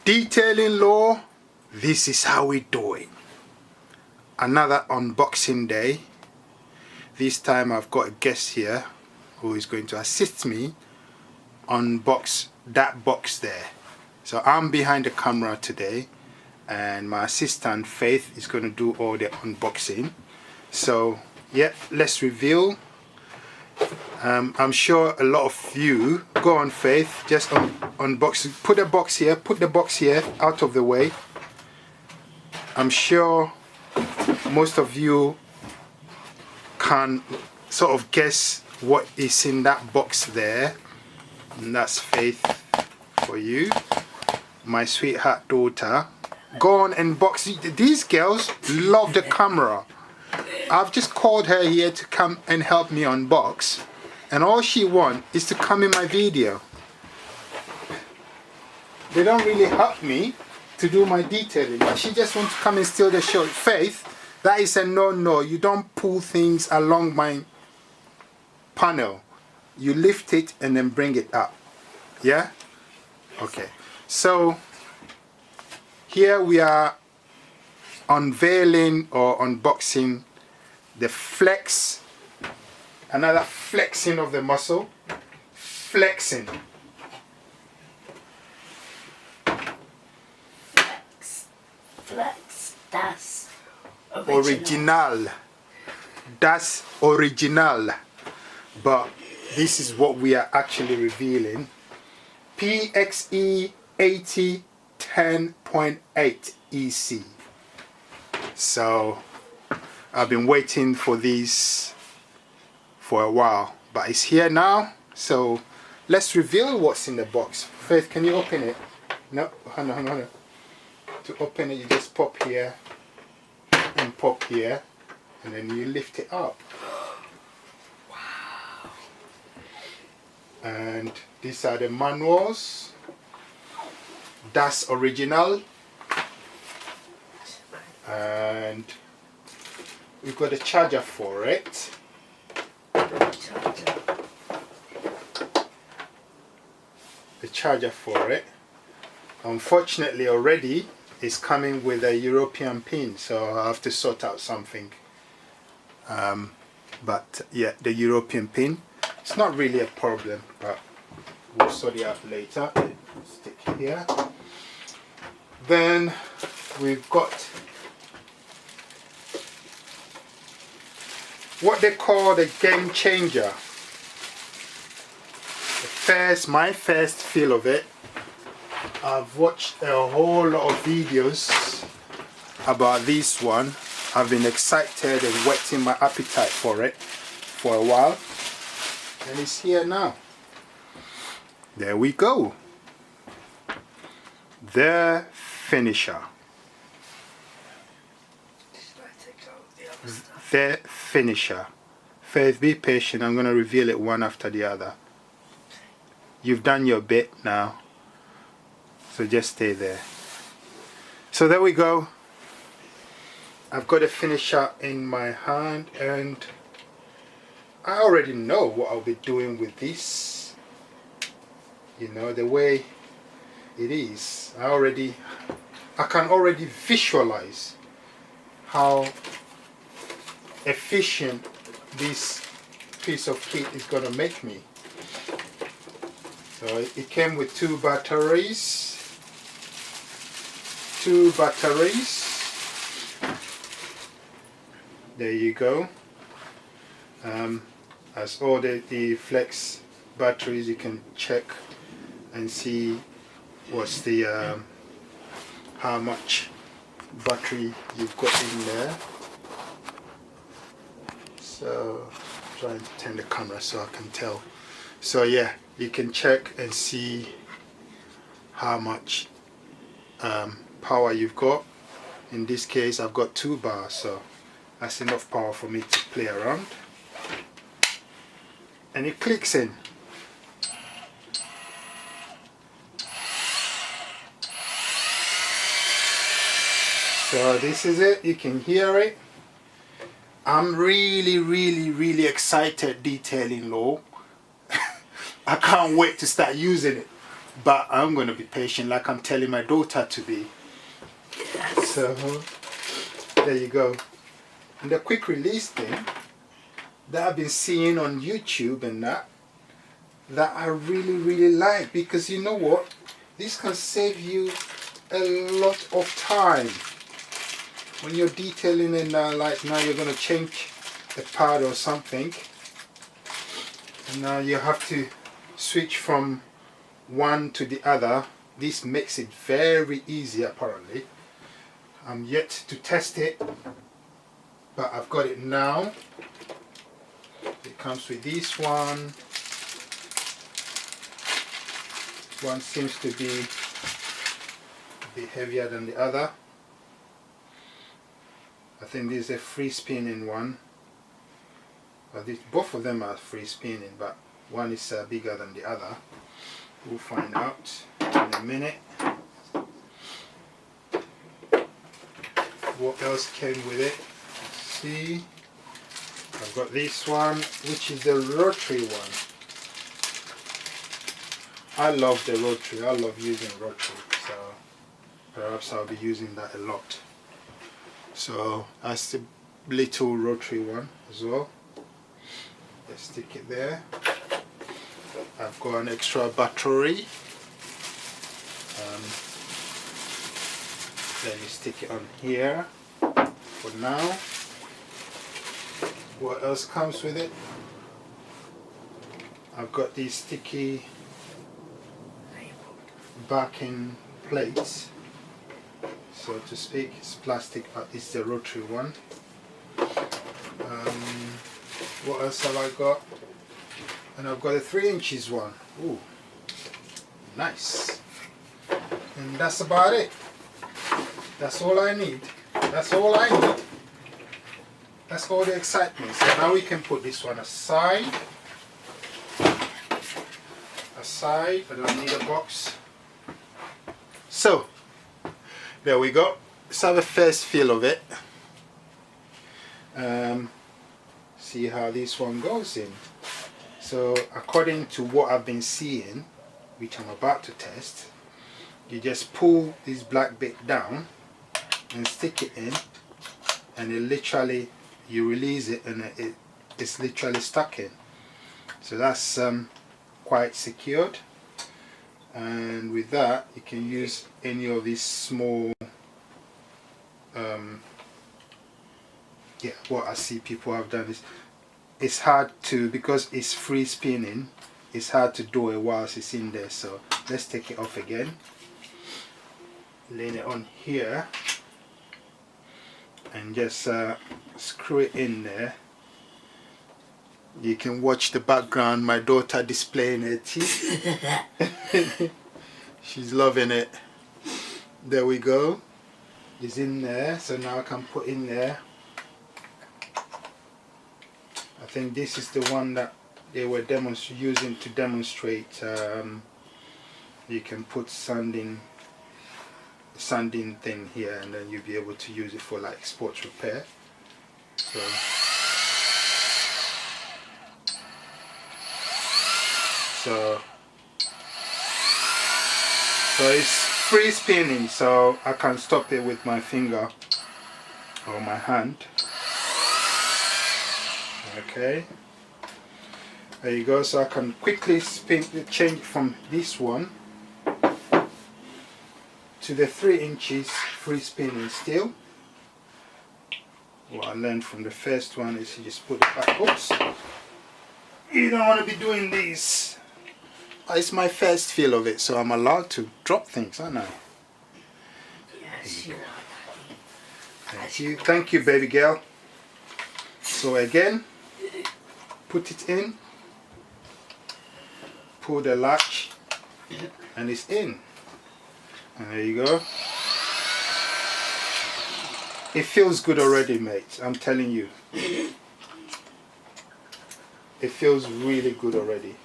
Detailing law, this is how we do it. Another unboxing day. This time I've got a guest here who is going to assist me unbox that box there. So I'm behind the camera today and my assistant Faith is going to do all the unboxing. So yeah, let's reveal. I'm sure a lot of you, go on Faith, just unbox, put the box here out of the way. I'm sure most of you can sort of guess what is in that box there, and that's Faith for you, my sweetheart daughter. Go on and box. These girls love the camera. I've just called her here to come and help me unbox, and all she wants is to come in my video. They don't really help me to do my detailing, but she just wants to come and steal the show. Faith, that is a no. You don't pull things along my panel. You lift it and then bring it up. Yeah? Okay. So here we are unveiling or unboxing the flex, another flexing of the muscle, flexing. Flex, that's original. That's original. But this is what we are actually revealing. PXE 80 10.8 EC. So I've been waiting for this for a while, but it's here now. So let's reveal what's in the box. Faith, can you open it? No, hold on. To open it, you just pop here and pop here, and then you lift it up. Wow. And these are the manuals. That's original. And we've got a charger for it. The charger for it. Unfortunately already it's coming with a European pin, so I have to sort out something. But yeah, the European pin, it's not really a problem, but we'll sort it out later. Stick it here. Then we've got what they call the game changer. My first feel of it. I've watched a whole lot of videos about this one. I've been excited and whetting my appetite for it for a while, and it's here now. There we go. The finisher. The finisher. Faith, be patient. I'm going to reveal it one after the other. You've done your bit now, so just stay there. So there we go. I've got a finisher in my hand, and I already know what I'll be doing with this. You know, the way it is, I can already visualize how efficient this piece of kit is going to make me. So it came with two batteries. There you go. As all the flex batteries, you can check and see what's the how much battery you've got in there. So trying to turn the camera so I can tell. So yeah, you can check and see how much power you've got. In this case I've got 2 bars, so that's enough power for me to play around. And it clicks in. So this is it, you can hear it. I'm really excited detailing law. I can't wait to start using it. but I'm going to be patient like I'm telling my daughter to be. Yes. So there you go. And the quick release thing that I've been seeing on YouTube and that I really like, because you know what, this can save you a lot of time when you're detailing and like now you're going to change a pad or something, and now you have to switch from one to the other. This makes it very easy apparently. I'm yet to test it, but I've got it now. It comes with this one. One seems to be a bit heavier than the other. I think this is a free spinning one. But both of them are free spinning, but one is bigger than the other. We'll find out in a minute. What else came with it? Let's see. I've got this one, which is the rotary one. I love the rotary. I love using rotary, so perhaps I'll be using that a lot. So that's the little rotary one as well. Let's stick it there. I've got an extra battery. Let me stick it on here for now. What else comes with it? I've got these sticky backing plates, so to speak. It's plastic, but it's the rotary one. What else have I got? And I've got a 3 inches one. Ooh, nice. And that's about it. That's all I need. That's all I need. That's all the excitement. So now we can put this one aside. I don't need a box. So there we go. Let's have a first feel of it. See how this one goes in. So according to what I've been seeing, which I'm about to test, you just pull this black bit down and stick it in, and it literally, you release it and it's literally stuck in. So that's quite secured, and with that you can use any of these small what I see people have done is, it's hard to, because it's free spinning, it's hard to do it whilst it's in there. So let's take it off again, lay it on here and just screw it in there. You can watch the background, my daughter displaying her teeth. She's loving it. There we go. It's in there, so now I can put in there. I think this is the one that they were using to demonstrate. You can put sanding thing here, and then you'll be able to use it for like sports repair. So it's free spinning, so I can stop it with my finger or my hand. Okay, there you go. So I can quickly change from this one to the 3 inches free spinning still. What I learned from the first one is you just put it back. Oops, you don't want to be doing this. It's my first feel of it, so I'm allowed to drop things, aren't I? Yes, you are, Daddy. Thank you, baby girl. So again, put it in, pull the latch, and it's in. And there you go. It feels good already, mate. I'm telling you. It feels really good already.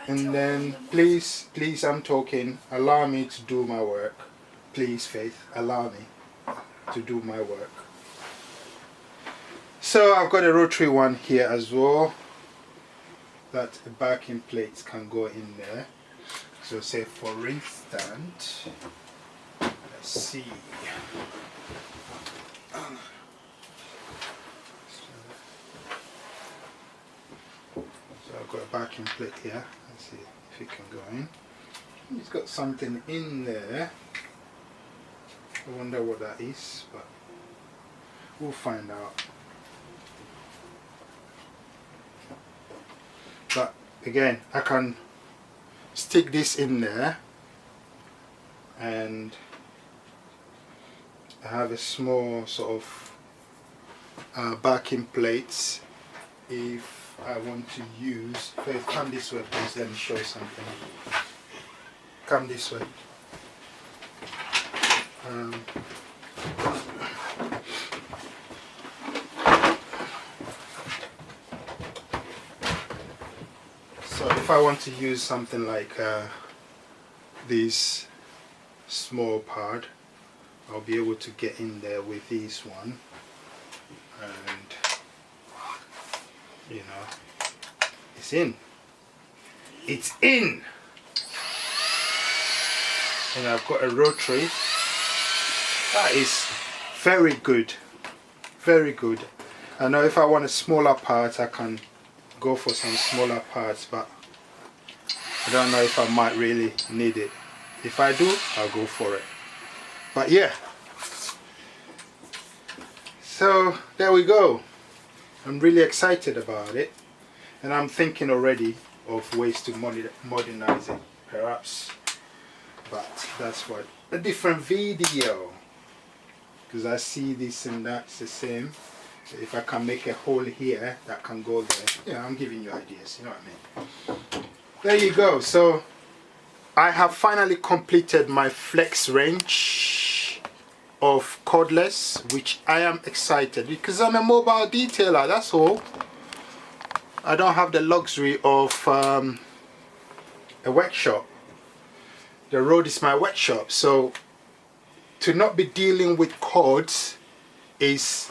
And then please, I'm talking, allow me to do my work. Please, Faith, allow me to do my work. So I've got a rotary one here as well, that the backing plates can go in there. So say for instance, let's see. So I've got a backing plate here. Let's see if it can go in. It's got something in there. I wonder what that is, but we'll find out. But again, I can stick this in there, and I have a small sort of backing plates if I want to use. Come this way, please. Let me show you something. Come this way. So if I want to use something like this small part, I'll be able to get in there with this one, and you know, it's in. It's in! And I've got a rotary. That is very good. Very good. I know if I want a smaller part, I can go for some smaller parts, but I don't know if I might really need it. If I do, I'll go for it. But yeah. So there we go. I'm really excited about it, and I'm thinking already of ways to modernize it, perhaps. But that's what a different video, because I see this and that's the same. So if I can make a hole here that can go there, yeah, I'm giving you ideas, you know what I mean. There you go. So I have finally completed my flex range of cordless, which I am excited because I'm a mobile detailer, that's all. I don't have the luxury of a workshop. The road is my workshop, so to not be dealing with cords is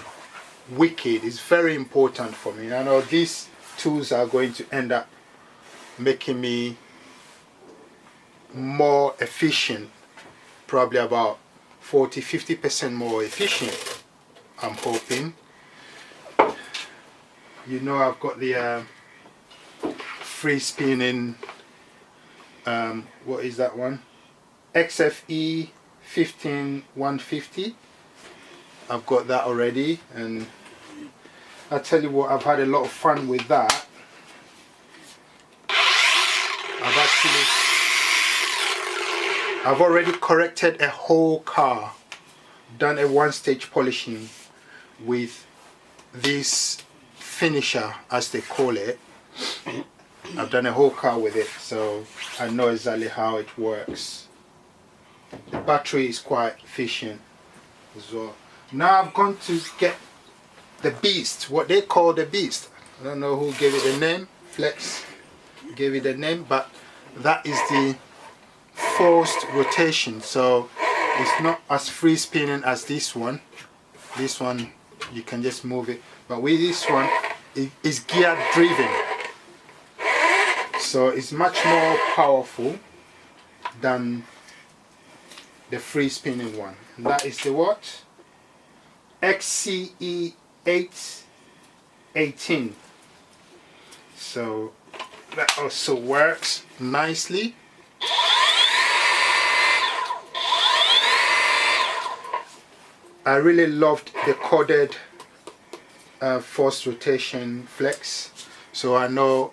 wicked. It's very important for me. I know these tools are going to end up making me more efficient, probably about 40–50% more efficient, I'm hoping. You know, I've got the free spinning, what is that one? XFE 15150. I've got that already, and I tell you what, I've had a lot of fun with that. I've already corrected a whole car, done a one-stage polishing with this finisher, as they call it. I've done a whole car with it, so I know exactly how it works. The battery is quite efficient as well. Now I've gone to get the beast, what they call the beast. I don't know who gave it the name. Flex gave it the name, but that is the forced rotation, so it's not as free spinning as this one. This one you can just move it, but with this one it is gear driven, so it's much more powerful than the free spinning one, and that is the what? XCE 818. So that also works nicely. I really loved the corded forced rotation flex, so I know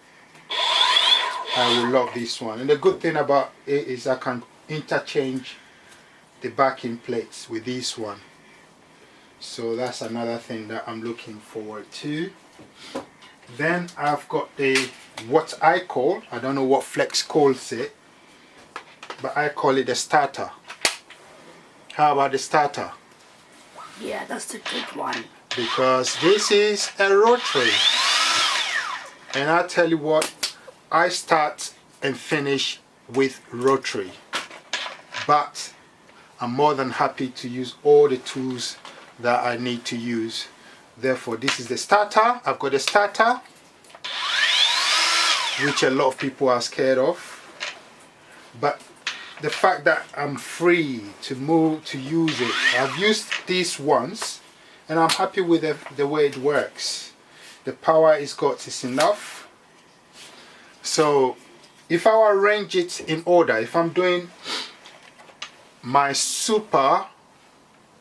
I will love this one. And the good thing about it is I can interchange the backing plates with this one, so that's another thing that I'm looking forward to. Then I've got the, what I call, I don't know what Flex calls it, but I call it the starter. How about the starter? Yeah, that's the good one. Because this is a rotary, and I tell you what, I start and finish with rotary, but I'm more than happy to use all the tools that I need to use. Therefore, this is the starter. I've got a starter, which a lot of people are scared of. but the fact that I'm free to move to use it, I've used this once and I'm happy with the way it works. The power it's got is enough. So if I arrange it in order, if I'm doing my super,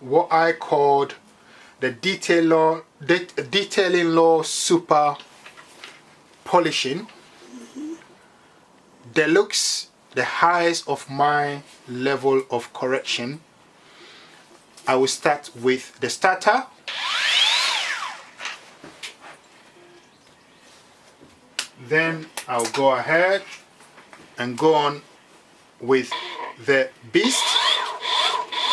what I called the detailing law super polishing deluxe, the highest of my level of correction, I will start with the starter, then I'll go ahead and go on with the beast.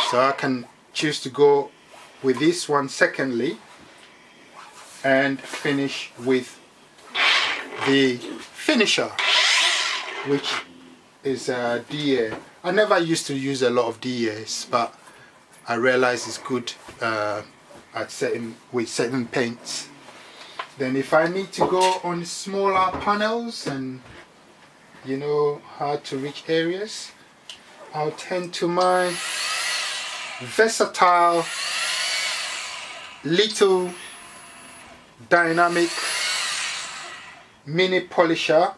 So I can choose to go with this one secondly and finish with the finisher, which is a DA. I never used to use a lot of DAs, but I realize it's good with certain paints. Then if I need to go on smaller panels and you know hard to reach areas, I'll tend to my versatile little dynamic mini polisher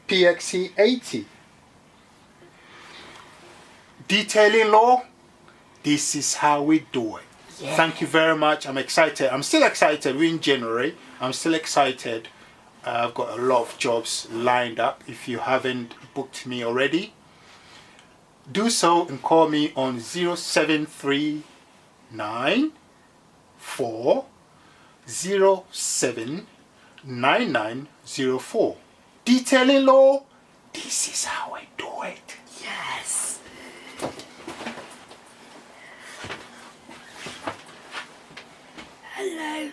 PXC 80. Detailing law, this is how we do it. Yeah. Thank you very much. I'm excited. I'm still excited. We're in January. I'm still excited. I've got a lot of jobs lined up. If you haven't booked me already, do so and call me on 0739 4079904. Detailing law, this is how I do it. Yes. Hello.